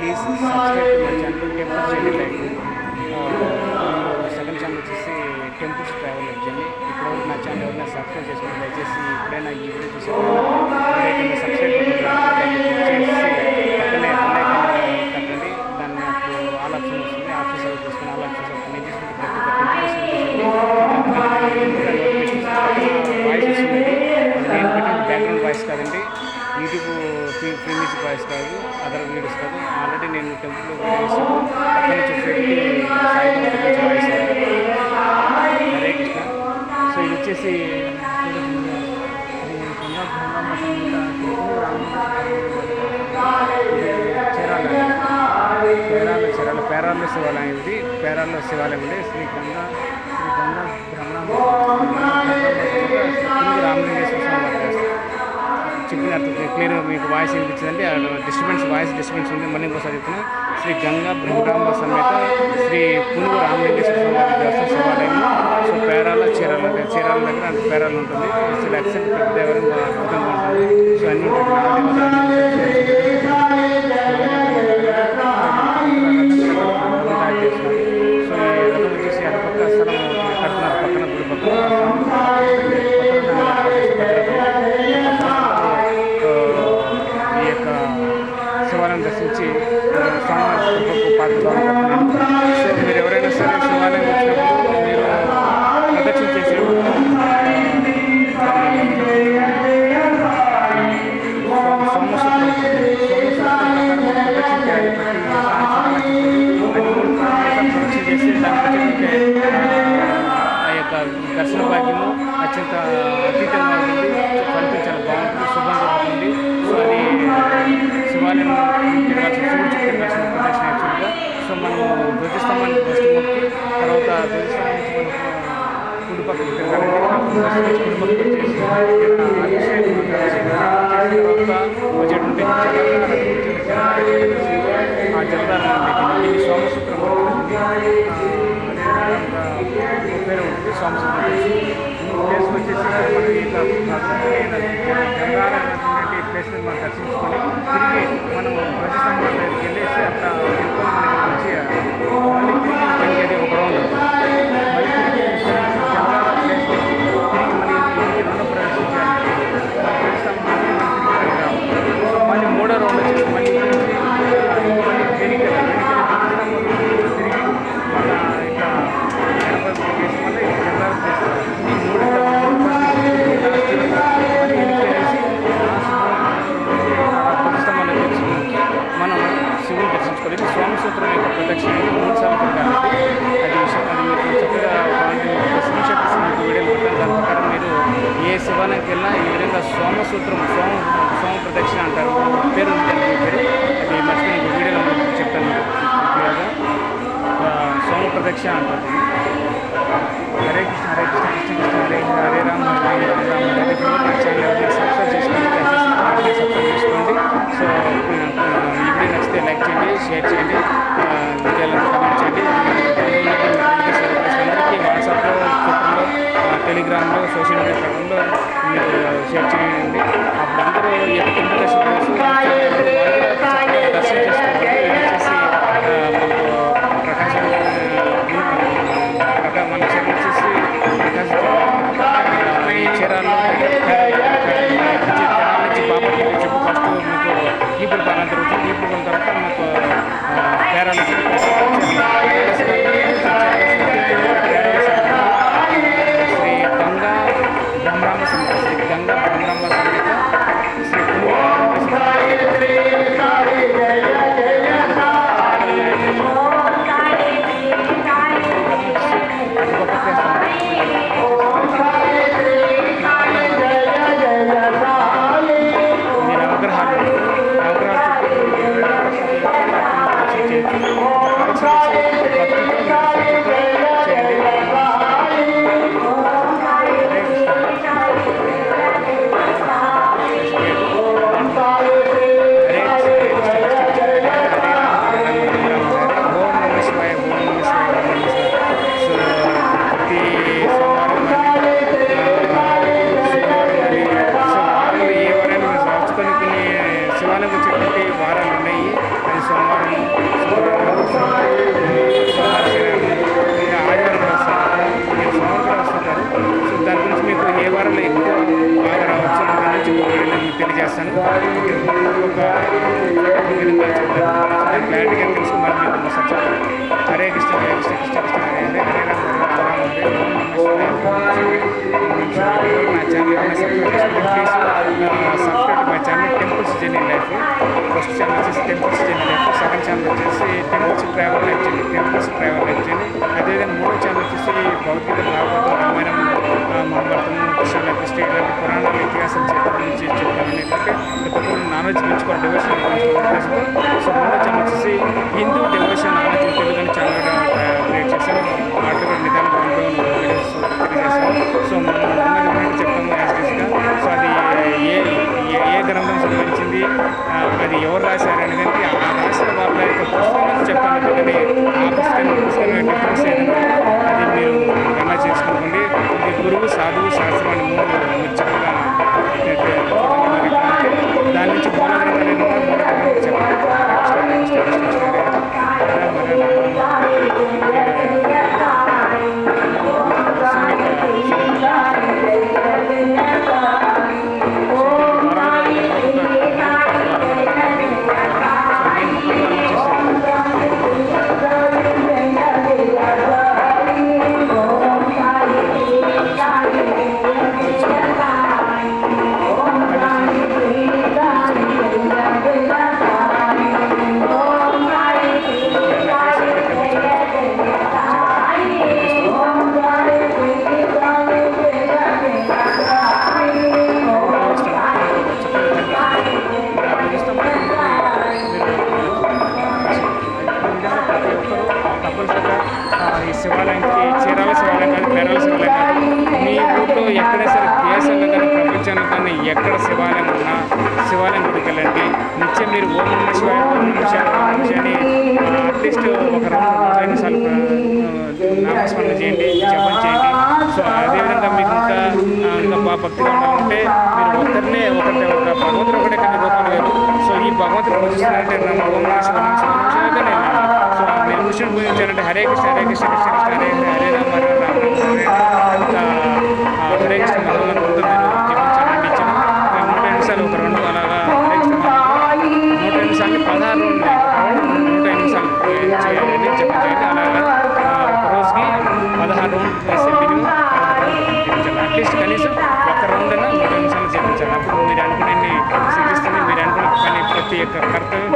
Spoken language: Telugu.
Please subscribe to my channel temples journey like. Second channel వచ్చేసి టెంపుల్స్ ట్రావెల్ జర్నీ. ఇప్పటివరకు నా ఛానల్ ఎవరైనా సబ్స్క్రైబ్ చేసుకుని దయచేసి ఇప్పుడైనా ఈ వీడియో చూసారు సబ్స్క్రైబ్ చేసి పక్కనే కట్టండి. దాన్ని అప్పుడు ఆల్ ఆప్షన్ వస్తుంది. ఆప్షన్ సెలెక్ట్ చేసుకుని ఆల్ ఆప్షన్స్ నేను చేసుకుంటే ప్రతి ఒక్క వాయిస్ వస్తుంది. నేను పెట్టిన బ్యాక్గ్రౌండ్ వాయిస్ కాదండి, యూట్యూబ్ ఫ్రీ మ్యూజిక్ వాయిస్ కాదు, అదర్ వీడియోస్ కాదు. ఆల్రెడీ నేను టెంపుల్లో వీడియోస్ పక్కన చూసేది సాయిబాబా వాయిస్. హరే కృష్ణ. సో ఇది వచ్చేసి పేరాల్లో శివాలయం. ఇది పేరాల్లో శివాలయం అండి. శ్రీ గంగా రామలింగేశ్వర స్వామి వారు చెప్పినట్టు క్లియర్గా మీకు వాయిస్ వినిపించిందండి. వాయిస్ డిస్టర్బెన్స్ ఉంది. మళ్ళీ ఇంకోసారి చెప్తున్నా. శ్రీ గంగా బ్రహ్మరాంబ సమేత శ్రీ పునుగు రామలింగేశ్వర స్వామి వారి దేవస్థానం శివాలయం. సో పేరాల చీరాల దగ్గర అంత పేరాలు ఉంటుంది. అసలు యాక్సెంట్ పెద్ద దేవాలయం అద్భుతంగా ఉంటుంది. సో అన్ని సో ఈ రథం వచ్చేసి అటుపక్క స్థలం కడుతున్నారు. పక్కన గుడి పక్కన ఈ యొక్క శివాలయం దర్శించి స్వామివారి పాత్ర. సో మీరు ఎవరైనా సరే శివాలయం వచ్చినప్పుడు మీరు ప్రదక్షిణ చేసేప్పుడు సోమసూత్రం ప్రదక్షిణ చేయాలి. ప్రదక్షిణ చేసి దానికి ఆ యొక్క దర్శన భాగ్యము అత్యంత అతీతంగా ఉంటుంది. ఫలితం చాలా బాగుంటుంది, శుభంగా ఉంటుంది. సో అది శివాలయం తిరగాల్సిన శివుడు చుట్టూ తిరగాల్సిన ప్రదర్శన యాక్చువల్గా. సో మనము ధ్వజస్తంభాన్ని ఫస్ట్ మొక్కి తర్వాత ధ్వజస్తంభం నుంచి మనం కుడి పక్కకు తిరగాలండి. కుడి పక్కకు వచ్చేసి అభిషేకం తర్వాత బడ్జెట్ ఉంటే ఆ జలధారం ఇది సోమసూత్రం పేరు ఉంటుంది. సోమసూత్రం ప్లేస్ వచ్చేసి మనకి గంగారం అనేటువంటి ప్లేస్ని మనం దర్శించుకొని తిరిగి మనం ధ్వజస్తంభం దగ్గరికి వెళ్ళేసి అట్లా మనకి మంచిగా మళ్ళీ తిరిగి ఒక రౌండ్ మళ్ళీ తిరిగి గంగారం ప్లేస్ తిరిగి మళ్ళీ రెండు ప్రదర్శించాలి. మళ్ళీ మూడో రౌండ్ వచ్చేసి మళ్ళీ తిరిగి మళ్ళీ ఇట్లా గణపతి చేసి మళ్ళీ గంగారం చేస్తారు. ఈ మూడు మనం శివుని దర్శించుకోవాలి. స్వామి సూత్రం యొక్క ప్రదక్షిణ 3 సార్లు తిరగాలి. అది సో ఇప్పటివరకు నా ఛానల్ ఏమైనా subscribe my channel temples journey life. First channel వచ్చేసి temples journey life, second channel వచ్చేసి టెంపుల్స్ ట్రావెల్ లైఫ్ చేయండి. అదేవిధంగా మూడో ఛానల్ వచ్చేసి భగవద్గీత, భాగవతం, రామాయణం, మహాభారతం, కృష్ణ లైఫ్ హిస్టరీ ఇలాంటి పురాణాల ఇతిహాసం గురించి చెప్తాను. ఎందుకంటే ప్రతి ఒక్కరు నాలెడ్జ్ పెంచుకోవాలి, డివోషన్ ఉద్దేశంతో. సో మూడో ఛానల్ వచ్చేసి హిందూ డివోషన్ నాలెడ్జ్ తెలుగు అని ఛానల్ క్రియేట్ చేశాను. వాటిలో కూడా నిదానంగా వీడియోస్ తెలియజేస్తాను. సో మనం ఉన్నది చెప్తాము యాజ్గా. సో అది ఏ గ్రంథం సంబంధించింది, అది ఎవరు రాశారు అనేది ఆ రాసిన వాళ్ళ యొక్క పుస్తకం చెప్తాను. ఎందుకంటే ఆ పుస్తకం డిఫరెన్స్ ఏదైనా అది మీరు గమనం చేసుకోండి. ఇది గురువు, సాధువు, శాస్త్రం అని మూడు మీరు చక్కగా దాని నుంచి మూల గ్రంథాలు ఏదైనా మూల గ్రంథం చెప్పండి. శివాలయానికి చీరాల శివాలయం కాదు, పేరాల శివాలయం కాదు, మీ ఊళ్ళో ఎక్కడైనా సరే దేశంలో కానీ ప్రపంచంలో కానీ ఎక్కడ శివాలయం ఉన్నా శివాలయం గుడికి వెళ్ళండి. నిత్యం మీరు ఓం నమః శివాయ, ఓం నమః శివాయ, ఓం నమః శివాయ అని అట్లీస్ట్ ఒక 2-5 సార్లు నామస్మరణ చేయండి, జపం చేయండి. సో అదేవిధంగా మీకు ఇంకా భక్తిగా ఉండాలంటే మీరు ఒకరినే ఒక భగవంతుడు ఒకటే కానీ రూపాలు వేరు. సో ఈ భగవంతుడు పూజిస్తున్నారంటే ఓం నమః శివాయ, నమః శివాయ కానీ సో మీరు కృష్ణుడు పూజించారంటే హరే కృష్ణ హరే కృష్ణ కృష్ణ కృష్ణ హరే హరే రామ హరే రామ హరే కృష్ణ మహామంత్రం మీరు జపించాలండి. ఇచ్చాము 108 సార్లు ఒక 2 అలాగా హరే కృష్ణ 108 సార్లు 16 108 సార్లు చేయాలని జపించాలి. అలాగా ఒక రోజుకి 16 రౌండ్ వేసే మినిమం జపించాలి. అట్లీస్ట్ కనీసం ఒక రౌండ్ అయినా 108 సార్లు జపించాలి. అప్పుడు మీరు అనుకునే సిద్ధిస్తుంది. మీరు అనుకున్న పని ప్రతి ఒక్క కర్తవ్యం